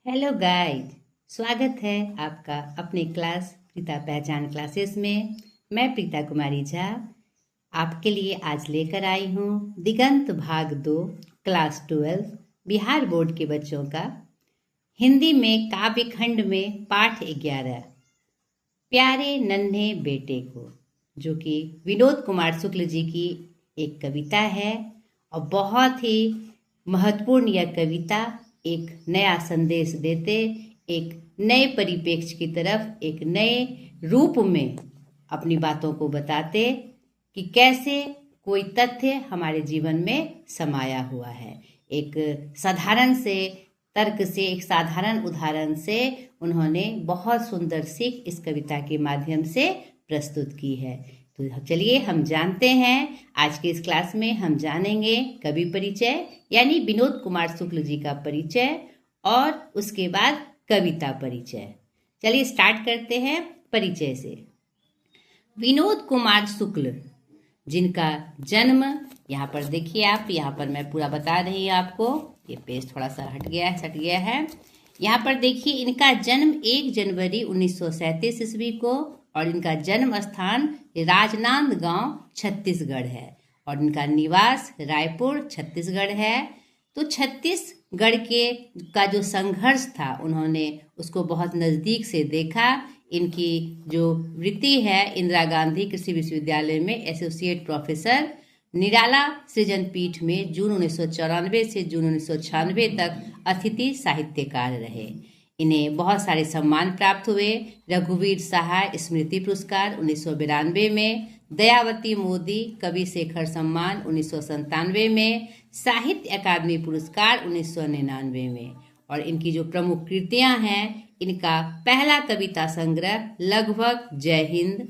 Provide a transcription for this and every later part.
Hello guys, स्वागत है आपका अपने क्लास प्रीता पहचान क्लासेस में। मैं प्रीता कुमारी झा आपके लिए आज लेकर आई हूँ दिगंत भाग 2 क्लास 12 बिहार बोर्ड के बच्चों का हिंदी में काव्य खंड में पाठ 11 प्यारे नन्हे बेटे को, जो कि विनोद कुमार शुक्ल जी की एक कविता है। और बहुत ही महत्वपूर्ण यह कविता एक नया संदेश देते, एक नए परिप्रेक्ष्य की तरफ, एक नए रूप में अपनी बातों को बताते कि कैसे कोई तथ्य हमारे जीवन में समाया हुआ है। एक साधारण से तर्क से, एक साधारण उदाहरण से उन्होंने बहुत सुंदर सीख इस कविता के माध्यम से प्रस्तुत की है। तो चलिए हम जानते हैं, आज के इस क्लास में हम जानेंगे कवि परिचय यानी विनोद कुमार शुक्ल जी का परिचय और उसके बाद कविता परिचय। चलिए स्टार्ट करते हैं परिचय से। विनोद कुमार शुक्ल, जिनका जन्म यहाँ पर देखिए आप, यहाँ पर मैं पूरा बता रही हूँ आपको, ये पेज थोड़ा सा हट गया है। यहाँ पर देखिए इनका जन्म 1 जनवरी 1937 ईस्वी को और इनका जन्म स्थान राजनांदगांव छत्तीसगढ़ है और इनका निवास रायपुर छत्तीसगढ़ है। तो छत्तीसगढ़ का जो संघर्ष था उन्होंने उसको बहुत नज़दीक से देखा। इनकी जो वृत्ति है इंदिरा गांधी कृषि विश्वविद्यालय में एसोसिएट प्रोफेसर, निराला सृजन पीठ में जून 1994 से जून 1996 तक अतिथि साहित्यकार रहे। इन्हें बहुत सारे सम्मान प्राप्त हुए। रघुवीर सहाय स्मृति पुरस्कार 1992 में, दयावती मोदी कवि शेखर सम्मान 1997 में, साहित्य अकादमी पुरस्कार 1999 में। और इनकी जो प्रमुख कृतियां हैं, इनका पहला कविता संग्रह लगभग जय हिंद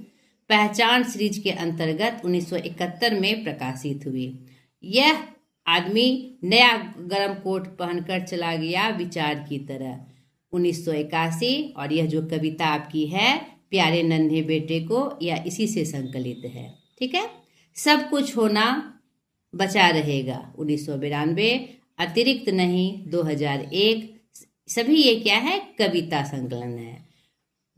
पहचान सीरीज के अंतर्गत 1971 में प्रकाशित हुई। यह आदमी नया गरम कोट पहनकर चला गया विचार की तरह 1981। और यह जो कविता आपकी है प्यारे नन्हे बेटे को, यह इसी से संकलित है। ठीक है, सब कुछ होना बचा रहेगा 1992, अतिरिक्त नहीं 2001। सभी ये क्या है, कविता संकलन है।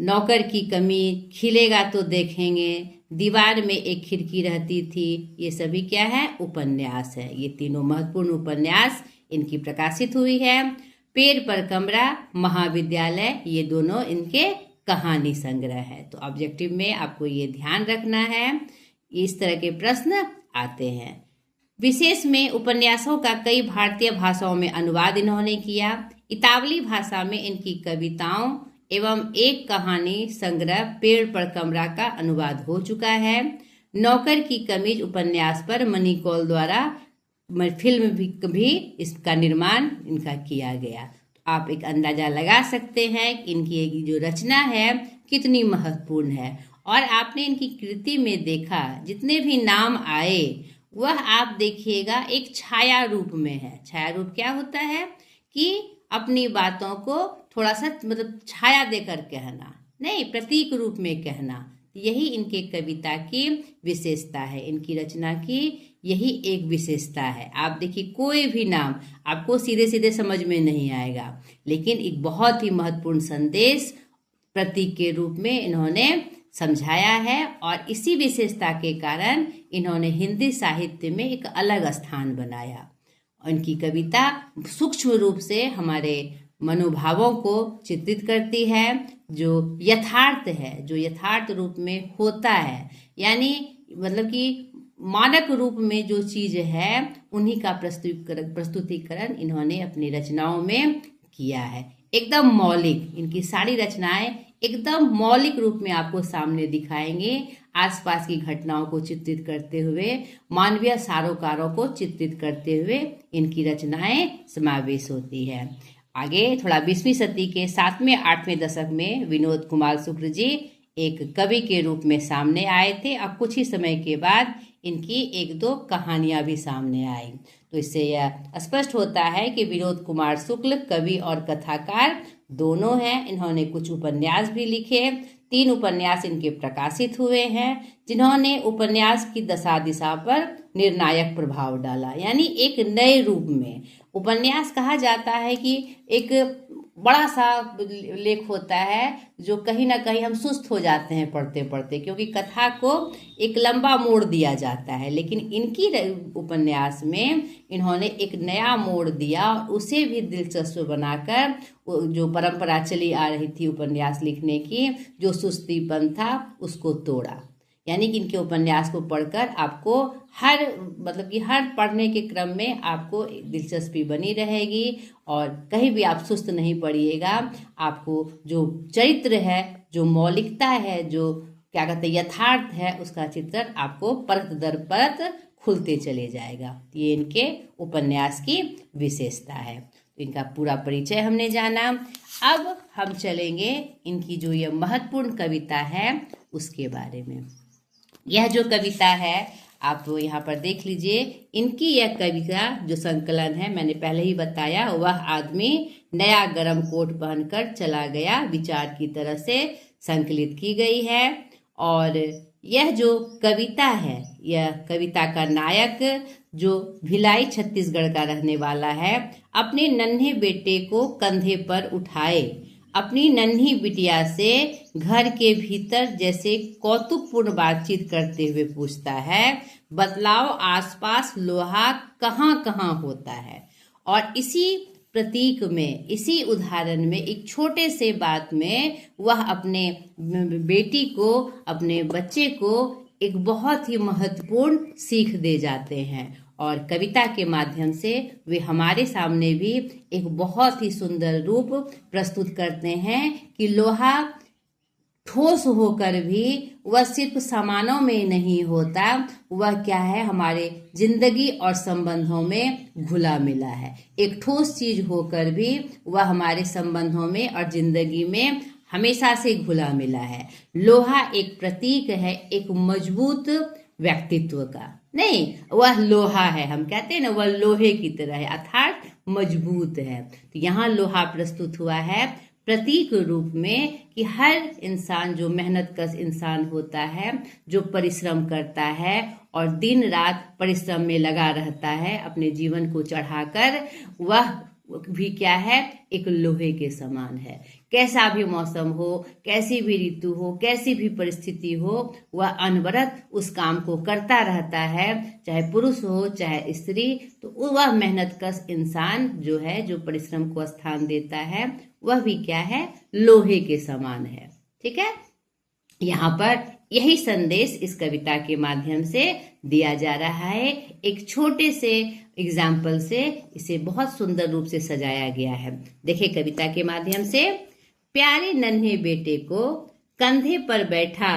नौकर की कमी, खिलेगा तो देखेंगे, दीवार में एक खिड़की रहती थी, ये सभी क्या है, उपन्यास है। ये तीनों महत्वपूर्ण उपन्यास इनकी प्रकाशित हुई है। पेड़ पर कमरा, महाविद्यालय, ये दोनों इनके कहानी संग्रह है। तो ऑब्जेक्टिव में आपको ये ध्यान रखना है, इस तरह के प्रश्न आते हैं। विशेष में उपन्यासों का कई भारतीय भाषाओं में अनुवाद इन्होंने किया। इतावली भाषा में इनकी कविताओं एवं एक कहानी संग्रह पेड़ पर कमरा का अनुवाद हो चुका है। नौकर की कमीज उपन्यास पर मनी कौल द्वारा फिल्म भी इसका निर्माण इनका किया गया। तो आप एक अंदाजा लगा सकते हैं कि इनकी जो रचना है कितनी महत्वपूर्ण है। और आपने इनकी कृति में देखा जितने भी नाम आए वह आप देखिएगा एक छाया रूप में है। छाया रूप क्या होता है कि अपनी बातों को थोड़ा सा छाया देकर कहना, नहीं प्रतीक रूप में कहना। यही इनके कविता की विशेषता है, इनकी रचना की यही एक विशेषता है। आप देखिए कोई भी नाम आपको सीधे सीधे समझ में नहीं आएगा, लेकिन एक बहुत ही महत्वपूर्ण संदेश प्रतीक के रूप में इन्होंने समझाया है। और इसी विशेषता के कारण इन्होंने हिंदी साहित्य में एक अलग स्थान बनाया। इनकी कविता सूक्ष्म रूप से हमारे मनोभावों को चित्रित करती है, जो यथार्थ है, जो यथार्थ रूप में होता है, यानी मतलब कि मानक रूप में जो चीज है उन्हीं का प्रस्तुतिकरण इन्होंने अपनी रचनाओं में किया है। एकदम मौलिक, इनकी सारी रचनाएं एकदम मौलिक रूप में आपको सामने दिखाएंगे। आसपास की घटनाओं को चित्रित करते हुए, मानवीय सारोकारों को चित्रित करते हुए इनकी रचनाएं समावेश होती है। आगे थोड़ा 20वीं सदी के 7वें 8वें दशक में विनोद कुमार शुक्ल जी एक कवि के रूप में सामने आए थे। अब कुछ ही समय के बाद इनकी 1-2 कहानियां भी सामने आई। तो इससे यह स्पष्ट होता है कि विनोद कुमार शुक्ल कवि और कथाकार दोनों हैं। इन्होंने कुछ उपन्यास भी लिखे। 3 उपन्यास इनके प्रकाशित हुए हैं, जिन्होंने उपन्यास की दशा दिशा पर निर्णायक प्रभाव डाला। यानी एक नए रूप में उपन्यास कहा जाता है कि एक बड़ा सा लेख होता है जो कहीं ना कहीं हम सुस्त हो जाते हैं पढ़ते पढ़ते, क्योंकि कथा को एक लंबा मोड़ दिया जाता है। लेकिन इनकी उपन्यास में इन्होंने एक नया मोड़ दिया और उसे भी दिलचस्प बनाकर जो परंपरा चली आ रही थी उपन्यास लिखने की, जो सुस्तीपन था, उसको तोड़ा। यानी कि इनके उपन्यास को पढ़कर आपको हर पढ़ने के क्रम में आपको दिलचस्पी बनी रहेगी और कहीं भी आप सुस्त नहीं पड़िएगा। आपको जो चरित्र है, जो मौलिकता है, जो क्या कहते हैं यथार्थ है, उसका चित्रण आपको परत दर परत खुलते चले जाएगा। ये इनके उपन्यास की विशेषता है। तो इनका पूरा परिचय हमने जाना। अब हम चलेंगे इनकी जो ये महत्वपूर्ण कविता है उसके बारे में। यह जो कविता है आप यहाँ पर देख लीजिए। इनकी यह कविता जो संकलन है, मैंने पहले ही बताया, वह आदमी नया गरम कोट पहनकर चला गया विचार की तरह से संकलित की गई है। और यह जो कविता है, यह कविता का नायक जो भिलाई छत्तीसगढ़ का रहने वाला है, अपने नन्हे बेटे को कंधे पर उठाए अपनी नन्ही बिटिया से घर के भीतर जैसे कौतुकपूर्ण बातचीत करते हुए पूछता है, बतलाओ आसपास लोहा कहाँ कहाँ होता है। और इसी प्रतीक में, इसी उदाहरण में, एक छोटे से बात में वह अपने बेटी को, अपने बच्चे को एक बहुत ही महत्वपूर्ण सीख दे जाते हैं। और कविता के माध्यम से वे हमारे सामने भी एक बहुत ही सुंदर रूप प्रस्तुत करते हैं कि लोहा ठोस होकर भी वह सिर्फ सामानों में नहीं होता, वह क्या है, हमारे जिंदगी और संबंधों में घुला मिला है। एक ठोस चीज होकर भी वह हमारे संबंधों में और जिंदगी में हमेशा से घुला मिला है। लोहा एक प्रतीक है एक मजबूत व्यक्तित्व का, नहीं, वह लोहा है, हम कहते हैं ना, वह लोहे की तरह है, अर्थात मजबूत है। तो यहाँ लोहा प्रस्तुत हुआ है प्रतीक रूप में कि हर इंसान जो मेहनतकश इंसान होता है, जो परिश्रम करता है और दिन रात परिश्रम में लगा रहता है अपने जीवन को चढ़ाकर, वह भी क्या है, एक लोहे के समान है। कैसा भी मौसम हो, कैसी भी ऋतु हो, कैसी भी परिस्थिति हो, वह अनवरत उस काम को करता रहता है, चाहे पुरुष हो चाहे स्त्री। तो वह मेहनतकश इंसान जो है, जो परिश्रम को स्थान देता है, वह भी क्या है, लोहे के समान है। ठीक है, यहाँ पर यही संदेश इस कविता के माध्यम से दिया जा रहा है। एक छोटे से एग्जाम्पल से इसे बहुत सुंदर रूप से सजाया गया है। देखिए कविता के माध्यम से, प्यारे नन्हे बेटे को कंधे पर बैठा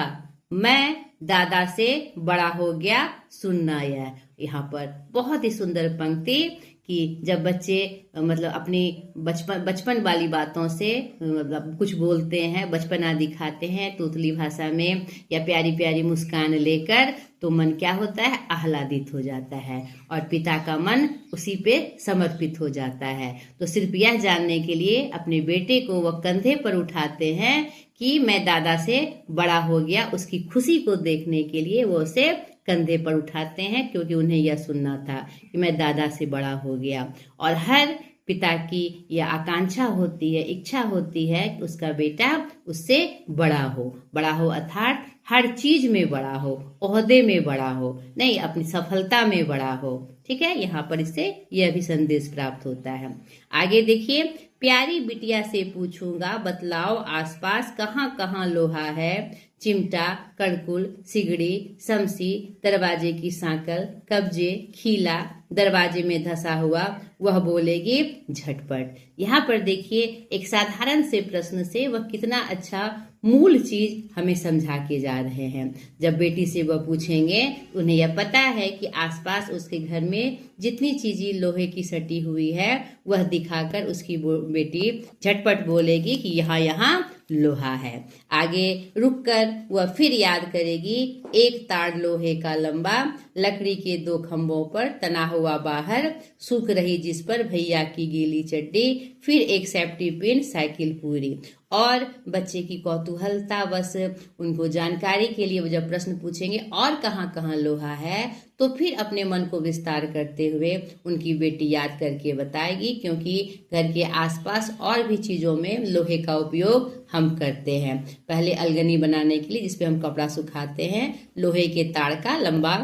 मैं दादा से बड़ा हो गया सुनना। यह यहाँ पर बहुत ही सुंदर पंक्ति कि जब बच्चे मतलब अपनी बचपन वाली बातों से मतलब कुछ बोलते हैं, बचपना दिखाते हैं तोतली भाषा में या प्यारी प्यारी मुस्कान लेकर, तो मन क्या होता है, आह्लादित हो जाता है और पिता का मन उसी पे समर्पित हो जाता है। तो सिर्फ यह जानने के लिए अपने बेटे को वह कंधे पर उठाते हैं कि मैं दादा से बड़ा हो गया, उसकी खुशी को देखने के लिए वो उसे कंधे पर उठाते हैं, क्योंकि उन्हें यह सुनना था कि मैं दादा से बड़ा हो गया। और हर पिता की यह आकांक्षा होती है, इच्छा होती है कि उसका बेटा उससे बड़ा हो अर्थात हर चीज में बड़ा हो, ओहदे में बड़ा हो, नहीं अपनी सफलता में बड़ा हो। ठीक है, यहाँ पर इससे यह भी संदेश प्राप्त होता है। आगे देखिए, प्यारी बिटिया से पूछूंगा बतलाओ आसपास कहाँ कहाँ लोहा है, चिमटा, कड़कुल, सिगड़ी, समसी, दरवाजे की सांकल, कब्जे, खीला, दरवाजे में धसा हुआ, वह बोलेगी झटपट। यहाँ पर देखिए एक साधारण से प्रश्न से वह कितना अच्छा मूल चीज हमें समझा के जा रहे हैं। जब बेटी से वह पूछेंगे, उन्हें यह पता है कि आसपास उसके घर में जितनी चीजें लोहे की सटी हुई है, वह दिखाकर उसकी बेटी झटपट बोलेगी कि यहाँ यहाँ लोहा है। आगे रुककर वह फिर याद करेगी, एक तार लोहे का लंबा, लकड़ी के 2 खंभों पर तना हुआ बाहर, सूख रही जिस पर भैया की गीली चड्डी, फिर एक सेफ्टी पिन, साइकिल पूरी। और बच्चे की कौतूहलता बस उनको जानकारी के लिए वो जब प्रश्न पूछेंगे और कहाँ कहाँ लोहा है, तो फिर अपने मन को विस्तार करते हुए उनकी बेटी याद करके बताएगी, क्योंकि घर के आसपास और भी चीज़ों में लोहे का उपयोग हम करते हैं। पहले अलगनी बनाने के लिए जिसपे हम कपड़ा सुखाते हैं, लोहे के तार का लंबा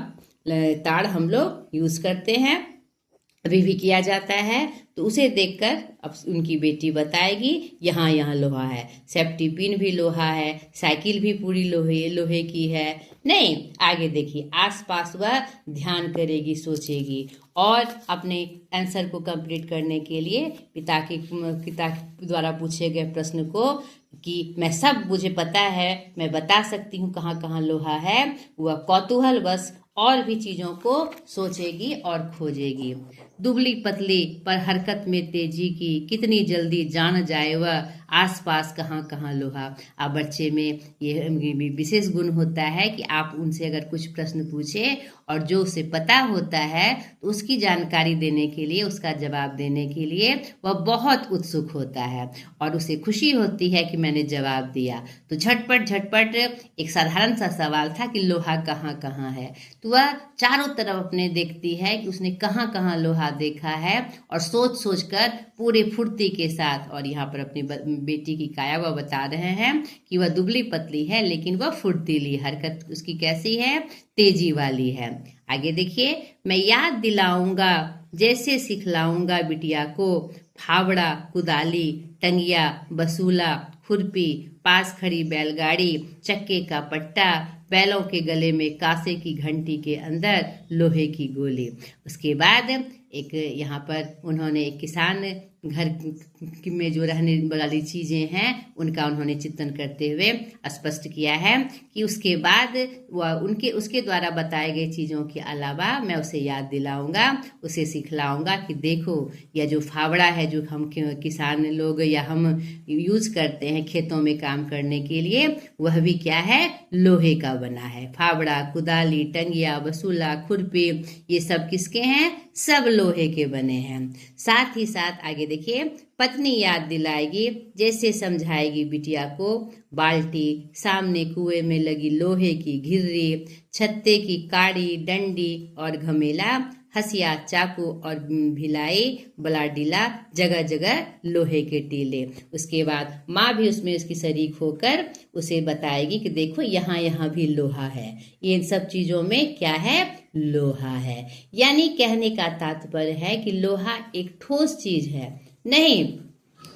तार हम लोग यूज करते हैं, अभी भी किया जाता है। तो उसे देखकर अब उनकी बेटी बताएगी यहाँ यहाँ लोहा है, सेफ्टी पिन भी लोहा है, साइकिल भी पूरी लोहे की है। नहीं, आगे देखिए, आसपास वह ध्यान करेगी, सोचेगी और अपने आंसर को कंप्लीट करने के लिए पिता के द्वारा पूछे गए प्रश्न को कि मैं सब मुझे पता है, मैं बता सकती हूँ कहाँ कहाँ लोहा है, वह कौतूहल बस और भी चीजों को सोचेगी और खोजेगी। दुबली पतली पर हरकत में तेजी की, कितनी जल्दी जान जाए वह आसपास कहाँ कहाँ लोहा। अब बच्चे में ये विशेष गुण होता है कि आप उनसे अगर कुछ प्रश्न पूछे और जो उसे पता होता है तो उसकी जानकारी देने के लिए, उसका जवाब देने के लिए वह बहुत उत्सुक होता है और उसे खुशी होती है कि मैंने जवाब दिया। तो झटपट एक साधारण सा सवाल था कि लोहा कहाँ कहाँ है, तो वह चारों तरफ अपने देखती है कि उसने कहाँ कहाँ लोहा देखा है और सोच कर पूरे फुर्ती के साथ, और यहाँ पर अपनी बेटी की काया वह बता रहे हैं कि वह दुबली पतली है लेकिन वह फुर्तीली, हरकत उसकी कैसी है, तेजी वाली है। आगे देखिए, मैं याद दिलाऊंगा जैसे सिखलाऊंगा बिटिया को, फावड़ा कुदाली टंगिया बसूला खुरपी, पास खड़ी बैलगाड़ी, चक्के का पट्टा, बैलों के गले में कांसे की घंटी के अंदर लोहे की गोली। उसके बाद एक यहाँ पर उन्होंने एक किसान घर में जो रहने वाली चीज़ें हैं उनका उन्होंने चित्रण करते हुए स्पष्ट किया है कि उसके बाद वह उसके द्वारा बताए गए चीज़ों के अलावा मैं उसे याद दिलाऊंगा, उसे सिखलाऊंगा कि देखो यह जो फावड़ा है जो हम किसान लोग या हम यूज करते हैं खेतों में काम करने के लिए, वह भी क्या है, लोहे का बना है। फावड़ा कुदाली टंगिया बसूला खुरपी ये सब किसके हैं, सब लोहे के बने हैं। साथ ही साथ आगे देखिए, पत्नी याद दिलाएगी जैसे समझाएगी बिटिया को, बाल्टी सामने कुएं में लगी लोहे की घिर्री, छत्ते की काड़ी डंडी और घमेला, हसिया चाकू और भिलाई बलाडीला, जगह जगह लोहे के टीले। उसके बाद माँ भी उसमें उसकी शरीक होकर उसे बताएगी कि देखो यहाँ यहाँ भी लोहा है, इन सब चीजों में क्या है, लोहा है। यानी कहने का तात्पर्य है कि लोहा एक ठोस चीज है नहीं,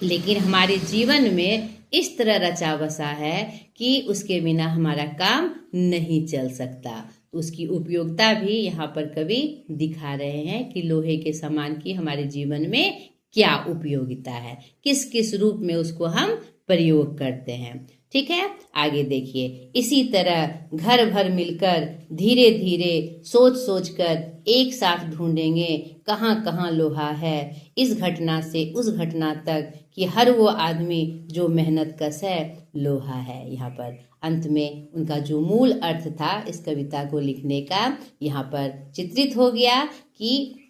लेकिन हमारे जीवन में इस तरह रचा बसा है कि उसके बिना हमारा काम नहीं चल सकता। उसकी उपयोगिता भी यहाँ पर कवि दिखा रहे हैं कि लोहे के सामान की हमारे जीवन में क्या उपयोगिता है, किस किस रूप में उसको हम प्रयोग करते हैं। ठीक है, आगे देखिए, इसी तरह घर भर मिलकर धीरे धीरे सोच कर एक साथ ढूंढेंगे कहाँ कहाँ लोहा है, इस घटना से उस घटना तक कि हर वो आदमी जो मेहनत कश है लोहा है। यहाँ पर अंत में उनका जो मूल अर्थ था इस कविता को लिखने का यहाँ पर चित्रित हो गया कि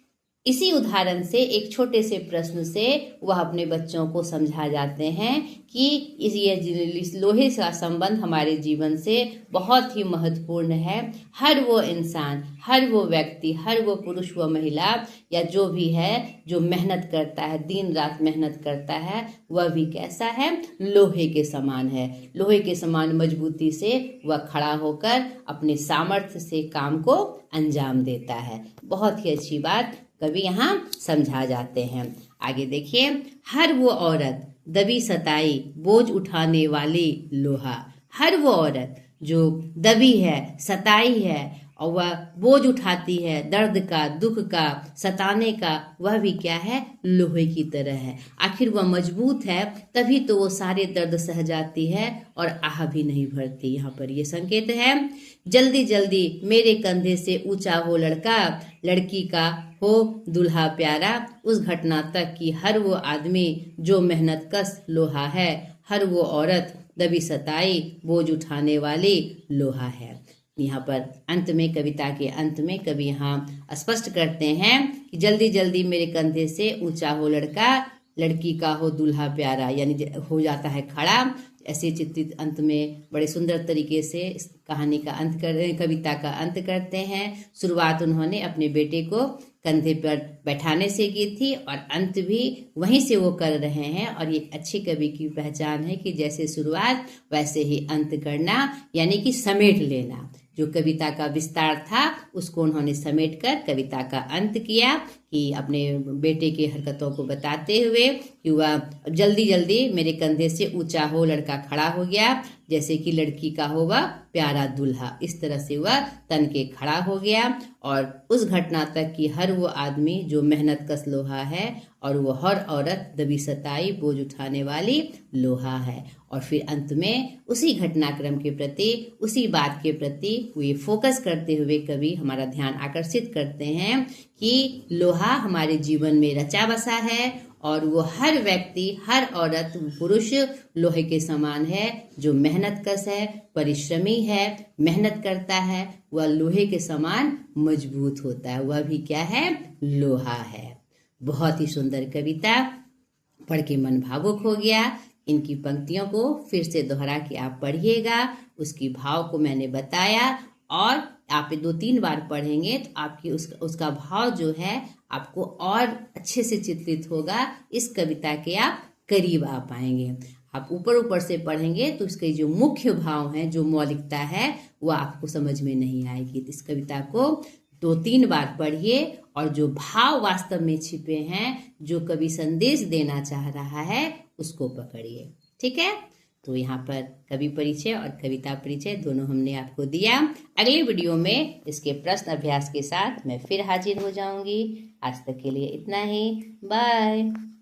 इसी उदाहरण से, एक छोटे से प्रश्न से वह अपने बच्चों को समझा जाते हैं कि इस लोहे का संबंध हमारे जीवन से बहुत ही महत्वपूर्ण है। हर वो इंसान, हर वो व्यक्ति, हर वो पुरुष व महिला या जो भी है जो मेहनत करता है, दिन रात मेहनत करता है, वह भी कैसा है, लोहे के समान है। लोहे के समान मजबूती से वह खड़ा होकर अपने सामर्थ्य से काम को अंजाम देता है। बहुत ही अच्छी बात कवि यहाँ समझा जाते हैं। आगे देखिए, हर वो औरत दबी सताई बोझ उठाने वाली लोहा। हर वो औरत जो दबी है, सताई है और वह बोझ उठाती है, दर्द का, दुख का, सताने का, वह भी क्या है, लोहे की तरह है। आखिर वह मजबूत है तभी तो वो सारे दर्द सह जाती है और आह भी नहीं भरती। यहाँ पर ये संकेत है, जल्दी जल्दी मेरे कंधे से ऊंचा हो लड़का, लड़की का हो दुल्हा प्यारा, उस घटना तक कि हर वो आदमी जो मेहनत कश लोहा है, हर वो औरत दबी सताई बोझ उठाने वाली लोहा है। यहाँ पर अंत में, कविता के अंत में कवि यहाँ स्पष्ट करते हैं कि जल्दी जल्दी मेरे कंधे से ऊंचा हो लड़का, लड़की का हो दूल्हा प्यारा, यानी हो जाता है खड़ा। ऐसे चित्रित अंत में बड़े सुंदर तरीके से इस कहानी का अंत कविता का अंत करते हैं। शुरुआत उन्होंने अपने बेटे को कंधे पर बैठाने से की थी और अंत भी वहीं से वो कर रहे हैं। और ये अच्छे कवि की पहचान है कि जैसे शुरुआत वैसे ही अंत करना, यानी कि समेट लेना। जो कविता का विस्तार था उसको उन्होंने समेट कर कविता का अंत किया, कि अपने बेटे की हरकतों को बताते हुए कि वह जल्दी जल्दी मेरे कंधे से ऊंचा हो लड़का खड़ा हो गया, जैसे कि लड़की का हो वह प्यारा दूल्हा। इस तरह से वह तन के खड़ा हो गया। और उस घटना तक कि हर वो आदमी जो मेहनत कस लोहा है, और वो हर औरत दबी सताई बोझ उठाने वाली लोहा है। और फिर अंत में उसी घटनाक्रम के प्रति, उसी बात के प्रति ये फोकस करते हुए कवि हमारा ध्यान आकर्षित करते हैं कि लोहा हमारे जीवन में रचा बसा है, और वो हर व्यक्ति, हर औरत, पुरुष लोहे के समान है, जो मेहनत कश है, परिश्रमी है, मेहनत करता है, वह लोहे के समान मजबूत होता है। वह भी क्या है? लोहा है। बहुत ही सुंदर कविता, पढ़ के मन भावुक हो गया। इनकी पंक्तियों को फिर से दोहरा के आप पढ़िएगा। उसकी भाव को मैंने बताया, और आप 2-3 बार पढ़ेंगे तो आपकी उसका भाव जो है आपको और अच्छे से चित्रित होगा। इस कविता के आप करीब आ पाएंगे। आप ऊपर ऊपर से पढ़ेंगे तो इसके जो मुख्य भाव हैं, जो मौलिकता है, वो आपको समझ में नहीं आएगी। इस कविता को 2-3 बार पढ़िए, और जो भाव वास्तव में छिपे हैं, जो कवि संदेश देना चाह रहा है, उसको पकड़िए। ठीक है? तो यहाँ पर कवि परिचय और कविता परिचय दोनों हमने आपको दिया। अगले वीडियो में इसके प्रश्न अभ्यास के साथ मैं फिर हाजिर हो जाऊंगी। आज तक के लिए इतना ही। बाय।